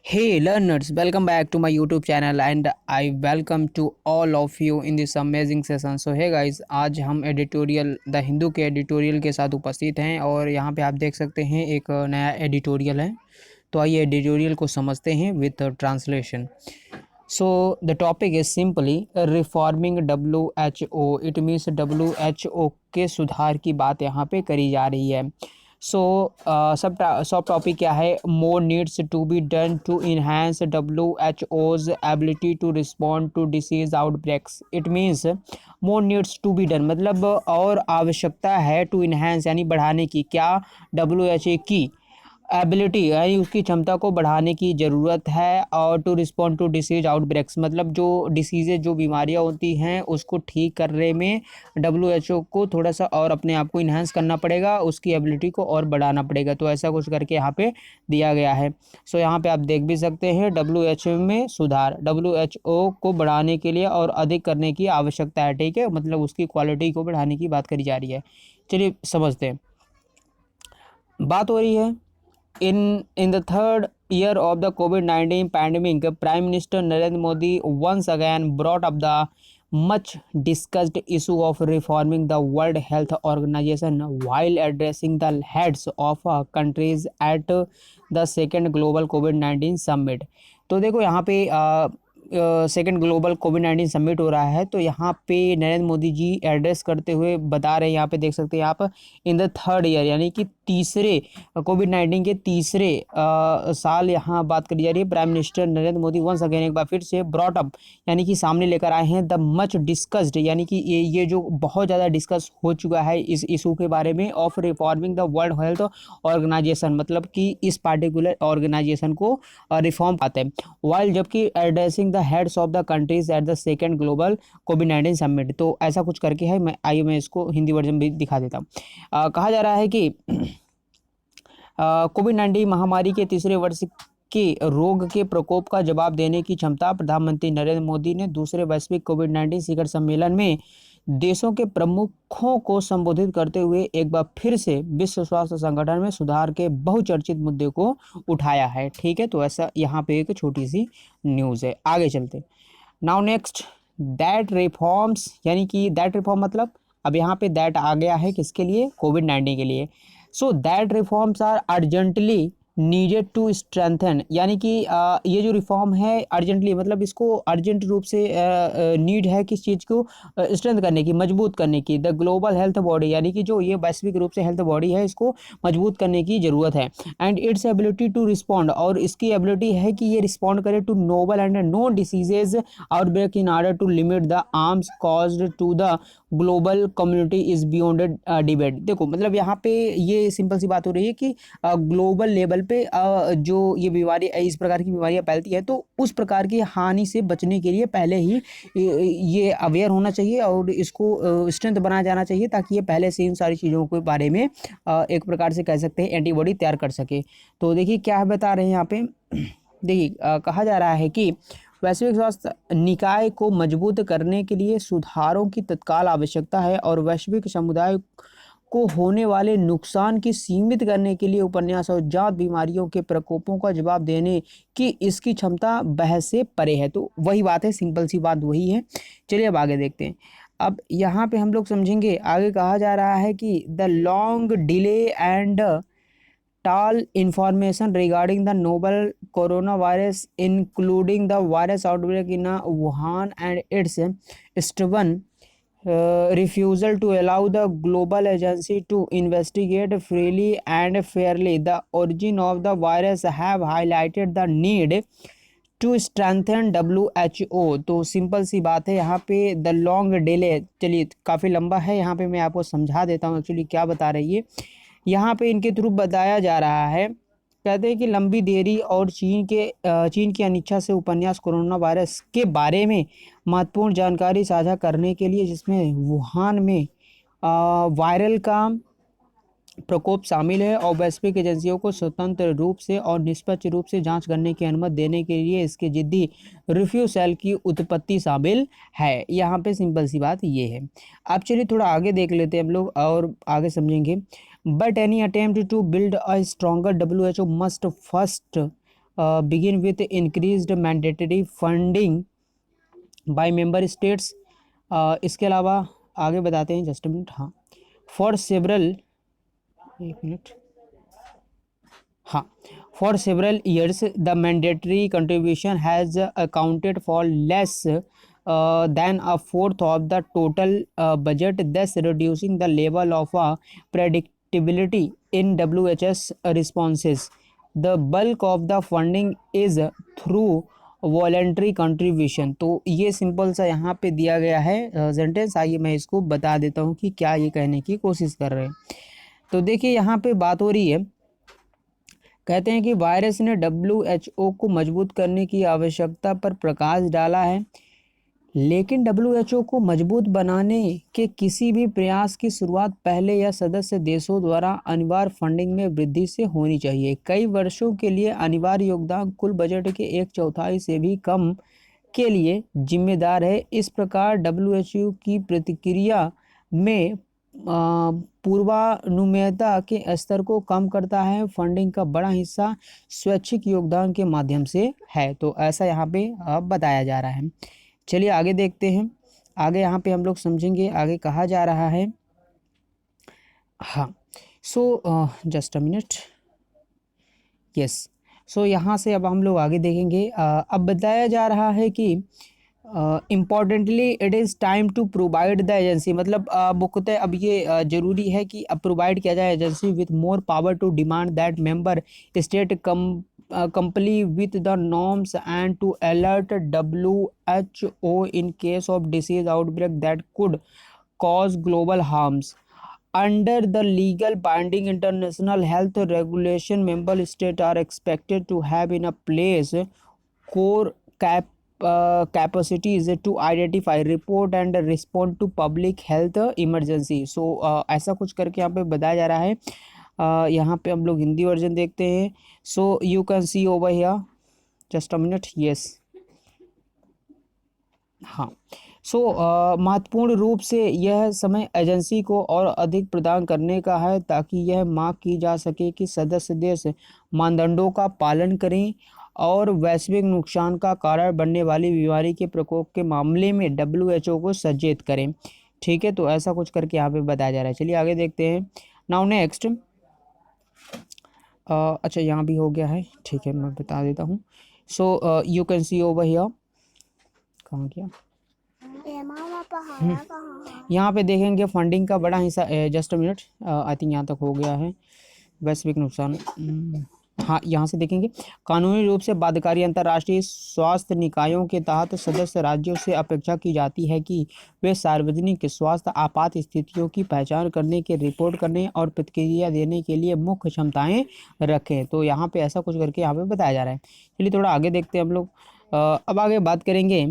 Hey learners, welcome back to my YouTube channel and I welcome to all of you in this amazing session. So hey guys, आज हम editorial the Hindu के editorial के साथ उपस्थित हैं और यहाँ पे आप देख सकते हैं एक नया एडिटोरियल है। तो आइए एडिटोरियल को समझते हैं with translation. So the topic is simply reforming WHO। It means WHO के सुधार की बात यहाँ पे करी जा रही है। सो सब टॉपिक क्या है? More needs to be done to enhance WHO's ability to respond to disease outbreaks. It means more needs to be done मतलब और आवश्यकता है टू इन्हांस यानी बढ़ाने की, क्या? WHO की एबिलिटी यानी उसकी क्षमता को बढ़ाने की ज़रूरत है और to respond to disease outbreaks मतलब जो डिसीज़ेज जो बीमारियां होती हैं उसको ठीक करने में WHO को थोड़ा सा और अपने आप को इन्हांस करना पड़ेगा, उसकी एबिलिटी को और बढ़ाना पड़ेगा। तो ऐसा कुछ करके यहाँ पे दिया गया है। सो यहाँ पे आप देख भी सकते हैं WHO में सुधार, WHO को बढ़ाने के लिए और अधिक करने की आवश्यकता है। ठीक है, मतलब उसकी क्वालिटी को बढ़ाने की बात करी जा रही है। चलिए समझते हैं। बात हो रही है in the third year of the COVID-19 pandemic, Prime Minister Narendra Modi once again brought up the much discussed issue of reforming the World Health Organization while addressing the heads of countries at the second global COVID-19 summit। तो देखो यहाँ पे second global कोविड-19 summit हो रहा है। तो यहाँ पे नरेंद्र मोदी जी एड्रेस करते हुए बता रहे हैं, यहाँ पे देख सकते हैं आप, इन द थर्ड ईयर यानी कि तीसरे कोविड-19 के तीसरे साल यहाँ बात करी जा रही है। Prime minister Narendra Modi once again एक बार फिर से ब्रॉट अप यानी कि सामने लेकर आए हैं द मच डिस्कस्ड यानी कि ये जो बहुत ज़्यादा डिस्कस हो चुका है इस इशू के बारे में of reforming the World Health Organization, मतलब कि इस पार्टिकुलर ऑर्गेनाइजेशन को रिफॉर्म पाते हैं। वाइल जबकि addressing the heads of the countries at the second global covid summit. तो ऐसा कुछ करके है, मैं इसको हिंदी वर्जन भी दिखा देता हूँ। कहा जा रहा है कि कोविड-19 महामारी के तीसरे वर्ष के रोग के प्रकोप का जवाब देने की क्षमता प्रधानमंत्री नरेंद्र मोदी ने दूसरे वैश्विक कोविड-19 शिखर सम्मेलन में देशों के प्रमुखों को संबोधित करते हुए एक बार फिर से विश्व स्वास्थ्य संगठन में सुधार के बहुचर्चित मुद्दे को उठाया है। ठीक है, तो ऐसा यहाँ पे एक छोटी सी न्यूज़ है। आगे चलते। नाउ नेक्स्ट, दैट रिफॉर्म्स यानी कि दैट रिफॉर्म मतलब अब यहाँ पे दैट आ गया है किसके लिए? कोविड-19 के लिए। So that reforms are urgently needed to strengthen यानी कि ये जो रिफॉर्म है अर्जेंटली मतलब इसको अर्जेंट रूप से नीड है किस चीज़ को? स्ट्रेंथ करने की, मजबूत करने की। द ग्लोबल हेल्थ बॉडी यानी कि जो ये वैश्विक रूप से हेल्थ बॉडी है इसको मजबूत करने की ज़रूरत है। And its ability to respond और इसकी एबिलिटी है कि ये रिस्पॉन्ड करे to novel and known diseases outbreak in order to limit the harms caused to the global community is beyond debate. देखो मतलब यहाँ पे ये सिंपल सी बात हो रही है कि ग्लोबल लेवल पे जो ये बीमारी इस प्रकार की बीमारियाँ फैलती है तो उस प्रकार की हानि से बचने के लिए पहले ही ये अवेयर होना चाहिए और इसको स्ट्रेंथ बनाया जाना चाहिए ताकि ये पहले से इन सारी चीज़ों के बारे में एक प्रकार से कह सकते हैं एंटीबॉडी तैयार कर सके। तो देखिए क्या बता रहे हैं यहाँ पे। देखिए कहा जा रहा है कि वैश्विक स्वास्थ्य निकाय को मजबूत करने के लिए सुधारों की तत्काल आवश्यकता है और वैश्विक समुदाय को होने वाले नुकसान की सीमित करने के लिए उपन्यास और जात बीमारियों के प्रकोपों का जवाब देने की इसकी क्षमता बहस से परे है। तो वही बात है, सिंपल सी बात वही है। चलिए अब आगे देखते हैं। अब यहाँ पे हम लोग समझेंगे, आगे कहा जा रहा है कि the long delay and tall information regarding the novel coronavirus, including the virus outbreak in Wuhan and its stubborn refusal to allow the global agency to investigate freely and fairly the origin of the virus, have highlighted the need to strengthen WHO। तो simple सी बात है यहाँ पे the long delay, चलिए काफ़ी लंबा है, यहाँ पे मैं आपको समझा देता हूँ एक्चुअली क्या बता रही है। यहाँ पे इनके थ्रू बताया जा रहा है, कहते हैं कि लंबी देरी और चीन की अनिच्छा से उपन्यास कोरोना वायरस के बारे में महत्वपूर्ण जानकारी साझा करने के लिए जिसमें वुहान में वायरल का प्रकोप शामिल है और वैश्विक एजेंसियों को स्वतंत्र रूप से और निष्पक्ष रूप से जांच करने की अनुमति देने के लिए इसके जिद्दी रिफ्यूसल की उत्पत्ति शामिल है। यहाँ पे सिंपल सी बात ये है। अब चलिए थोड़ा आगे देख लेते हैं हम लोग और आगे समझेंगे। But any attempt to build a stronger WHO must first begin with increased mandatory funding by member states. इसके अलावा आगे बताते हैं, जस्ट अ मिनट, हाँ, फॉर सेवरल, एक मिनट, हाँ, for several years the mandatory contribution has accounted for less than a fourth of the total budget, thus reducing the level of predictability in WHS responses. The bulk of the funding is through voluntary contribution. तो ये simple सा यहाँ पे दिया गया है sentence. आइए मैं इसको बता देता हूँ कि क्या ये कहने की कोशिश कर रहे हैं. तो देखिए यहाँ पे बात हो रही है, कहते हैं कि वायरस ने WHO को मजबूत करने की आवश्यकता पर प्रकाश डाला है, लेकिन WHO को मजबूत बनाने के किसी भी प्रयास की शुरुआत पहले या सदस्य देशों द्वारा अनिवार्य फंडिंग में वृद्धि से होनी चाहिए. कई वर्षों के लिए अनिवार्य योगदान कुल बजट के 1/4 से भी कम के लिए जिम्मेदार है. इस प्रकार WHO की प्रतिक्रिया में पूर्वानुमेयता के स्तर को कम करता है. फंडिंग का बड़ा हिस्सा स्वैच्छिक योगदान के माध्यम से है. तो ऐसा यहाँ पे बताया जा रहा है. चलिए आगे देखते हैं. आगे यहाँ पे हम लोग समझेंगे, आगे कहा जा रहा है, हाँ, so just a minute, yes. So यहाँ से अब हम लोग आगे देखेंगे. अब बताया जा रहा है कि importantly it is time to provide the agency, मतलब मुख्यतः अब ये ज़रूरी है कि अब प्रोवाइड किया जाए agency with more power to demand that member state comply with the norms and to alert WHO in case of disease outbreak that could cause global harms. Under the legal binding international health regulation, member states are expected to have in a place core capacities to identify, report and respond to public health emergency. So ऐसा कुछ करके यहाँ पे बताया जा रहा है. यहाँ पे हम लोग हिंदी वर्जन देखते हैं. So you can see over here, just a minute, yes, हाँ. सो महत्वपूर्ण रूप से यह समय एजेंसी को और अधिक प्रदान करने का है ताकि यह मांग की जा सके कि सदस्य देश मानदंडों का पालन करें और वैश्विक नुकसान का कारण बनने वाली बीमारी के प्रकोप के मामले में WHO को सचेत करें. ठीक है, तो ऐसा कुछ करके यहाँ पे बताया जा रहा है. चलिए आगे देखते हैं. नाउ नेक्स्ट, अच्छा यहाँ भी हो गया है, ठीक है, मैं बता देता हूँ. So you can see over here, कहाँ गया, यहाँ पे देखेंगे फंडिंग का बड़ा हिस्सा, just a minute, I think यहाँ तक हो गया है. वैश्विक नुकसान, हाँ, यहाँ से देखेंगे. कानूनी रूप से बाध्यकारी अंतर्राष्ट्रीय स्वास्थ्य निकायों के तहत सदस्य राज्यों से अपेक्षा की जाती है कि वे सार्वजनिक स्वास्थ्य आपात स्थितियों की पहचान करने के, रिपोर्ट करने और प्रतिक्रिया देने के लिए मुख्य क्षमताएं रखें. तो यहाँ पे ऐसा कुछ करके यहाँ पे बताया जा रहा है. चलिए थोड़ा आगे देखते हैं हम लोग. अब आगे बात करेंगे.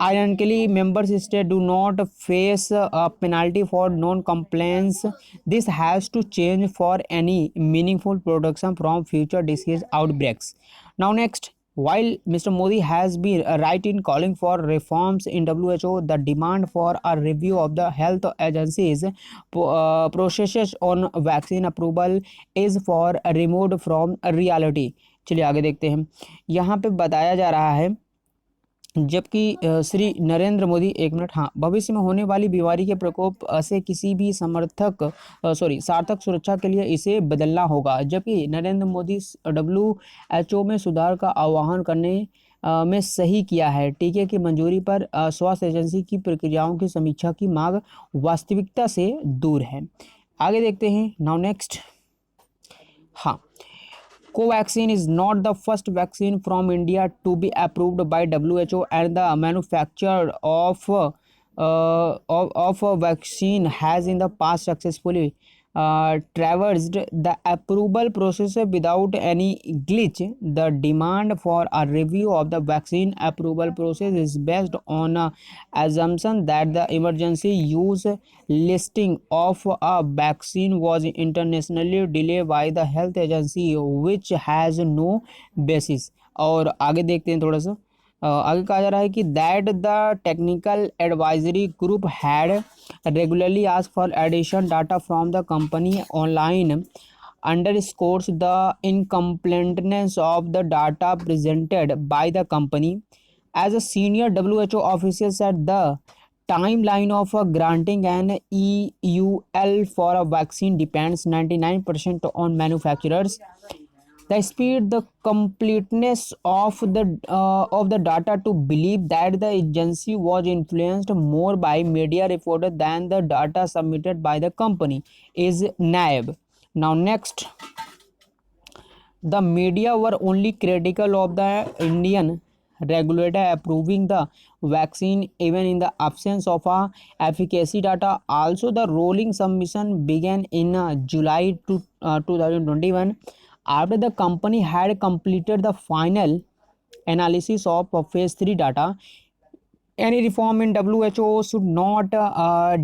Ironically, member states do not face a penalty for non-compliance. This has to change for any meaningful protection from future disease outbreaks. Now next, while Mr. Modi has been right in calling for reforms in WHO, the demand for a review of the health agency's processes on vaccine approval is far removed from reality. चलिए आगे देखते हैं. यहाँ पे बताया जा रहा है, जबकि श्री नरेंद्र मोदी, एक मिनट, हाँ, भविष्य में होने वाली बीमारी के प्रकोप से किसी भी सार्थक सुरक्षा के लिए इसे बदलना होगा. जबकि नरेंद्र मोदी WHO में सुधार का आह्वान करने में सही किया है. टीके की मंजूरी पर स्वास्थ्य एजेंसी की प्रक्रियाओं की समीक्षा की मांग वास्तविकता से दूर है. आगे देखते हैं. नाउ नेक्स्ट, हाँ, Covaxin is not the first vaccine from India to be approved by WHO, and the manufacturer of a vaccine has in the past successfully traversed the approval process without any glitch. The demand for a review of the vaccine approval process is based on a assumption that the emergency use listing of a vaccine was internationally delayed by the health agency, which has no basis. और आगे देखते हैं थोड़ा सा. आगे कहा जा रहा है कि that the technical advisory group had regularly ask for addition data from the company online underscores the incompleteness of the data presented by the company. As a senior WHO official said, the timeline of granting an EUL for a vaccine depends 99% on manufacturers. The speed, the completeness of the data to believe that the agency was influenced more by media reporter than the data submitted by the company is naive. Now next, the media were only critical of the Indian regulator approving the vaccine even in the absence of a efficacy data. Also, the rolling submission began in July 2021 after the company had completed the final analysis of phase 3 data. Any reform in WHO should not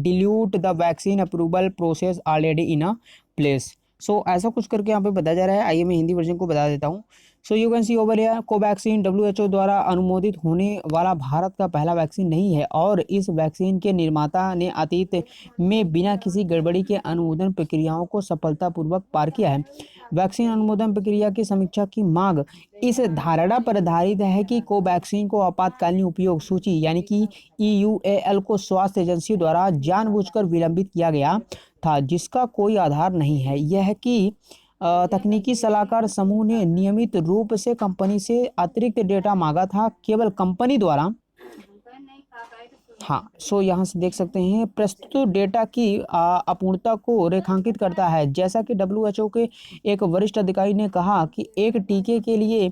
dilute the vaccine approval process already in a place. सो ऐसा कुछ करके यहाँ पे बताया जा रहा है। आइए मैं हिंदी वर्जन को बता देता हूँ। So you can see over here, Covaxin WHO द्वारा अनुमोदित होने वाला भारत का पहला वैक्सीन नहीं है और इस वैक्सीन के निर्माता ने अतीत में बिना किसी गड़बड़ी के अनुमोदन प्रक्रियाओं को सफलतापूर्वक पार किया है। वैक्सीन अनुमोदन प्रक्रिया की समीक्षा की मांग इस धारणा पर आधारित है कि कोवैक्सीन को आपातकालीन उपयोग सूची यानी कि EUAL को स्वास्थ्य एजेंसी द्वारा जानबूझकर विलंबित किया गया था, जिसका कोई आधार नहीं है। यह कि तकनीकी सलाहकार समूह ने नियमित रूप से कंपनी से अतिरिक्त डेटा मांगा था, केवल कंपनी द्वारा। हाँ, सो यहाँ से देख सकते हैं प्रस्तुत डेटा की अपूर्णता को रेखांकित करता है। जैसा कि WHO के एक वरिष्ठ अधिकारी ने कहा कि एक टीके के लिए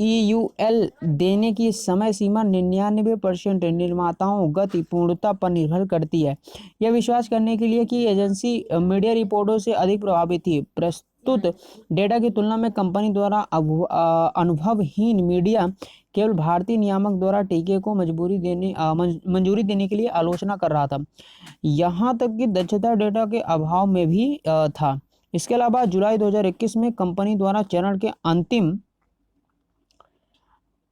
EUL देने की समय सीमा 99% निर्माताओं गति पूर्णता पर निर्भर करती है। यह विश्वास करने के लिए कि एजेंसी मीडिया रिपोर्टों से अधिक प्रभावित थी। प्रस्तुत डेटा की तुलना में कंपनी द्वारा अनुभवहीन मीडिया केवल भारतीय नियामक द्वारा टीके को मंजूरी देने के लिए आलोचना कर रहा था, यहाँ तक कि दक्षता डेटा के अभाव में भी था। इसके अलावा जुलाई 2021 में कंपनी द्वारा चरण के अंतिम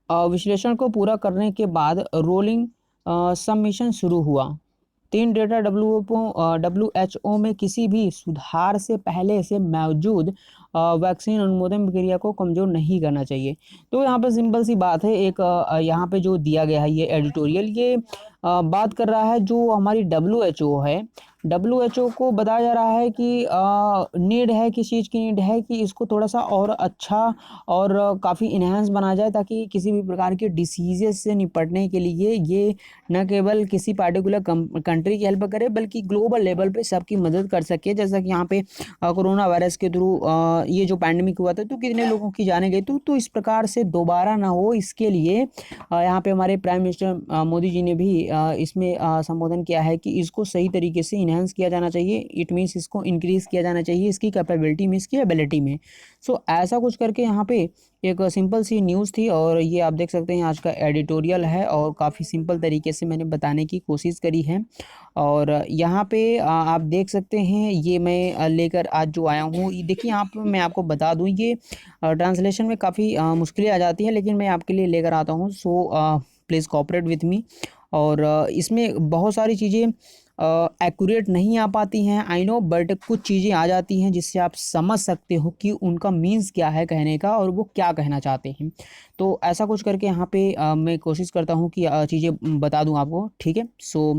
विश्लेषण को पूरा करने के बाद रोलिंग सबमिशन शुरू हुआ। 3 डेटा WHO में किसी भी सुधार से पहले से मौजूद वैक्सीन अनुमोदन प्रक्रिया को कमज़ोर नहीं करना चाहिए। तो यहाँ पे सिंपल सी बात है, एक यहाँ पे जो दिया गया है ये एडिटोरियल, ये बात कर रहा है जो हमारी WHO है। WHO को बताया जा रहा है कि नीड है, किस चीज़ की नीड है कि इसको थोड़ा सा और अच्छा और काफ़ी इन्हेंस बनाया जाए, ताकि किसी भी प्रकार के डिसीजेस से निपटने के लिए ये न केवल किसी पार्टिकुलर कंट्री की हेल्प करे बल्कि ग्लोबल लेवल पे सबकी मदद कर सके। जैसा कि यहाँ पे कोरोना वायरस के थ्रू ये जो पैंडमिक हुआ था तो कितने लोगों की जाने गई, तो इस प्रकार से दोबारा ना हो, इसके लिए यहाँ पे हमारे प्राइम मिनिस्टर मोदी जी ने भी इसमें संबोधन किया है कि इसको सही तरीके से इन्हेंस किया जाना चाहिए। इट मीन्स इसको इंक्रीज़ किया जाना चाहिए इसकी कैपेबिलिटी में, इसकी एबिलिटी में। सो ऐसा कुछ करके यहाँ पे एक सिंपल सी न्यूज़ थी और ये आप देख सकते हैं आज का एडिटोरियल है और काफ़ी सिंपल तरीके से मैंने बताने की कोशिश करी है। और यहाँ पे आप देख सकते हैं ये मैं लेकर आज जो आया हूँ, देखिए यहाँ पे मैं आपको बता दूँ ये ट्रांसलेशन में काफ़ी मुश्किलें आ जाती हैं, लेकिन मैं आपके लिए लेकर आता हूँ। So please cooperate with me. और इसमें बहुत सारी चीज़ें एक्यूरेट नहीं आ पाती हैं, आई नो, बट कुछ चीज़ें आ जाती हैं जिससे आप समझ सकते हो कि उनका मीन्स क्या है कहने का और वो क्या कहना चाहते हैं। तो ऐसा कुछ करके यहाँ पे मैं कोशिश करता हूँ कि चीज़ें बता दूँ आपको, ठीक है। सो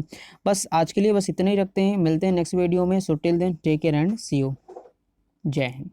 बस आज के लिए बस इतना ही रखते हैं, मिलते हैं नेक्स्ट वीडियो में। So till then take care and see you. जय हिंद।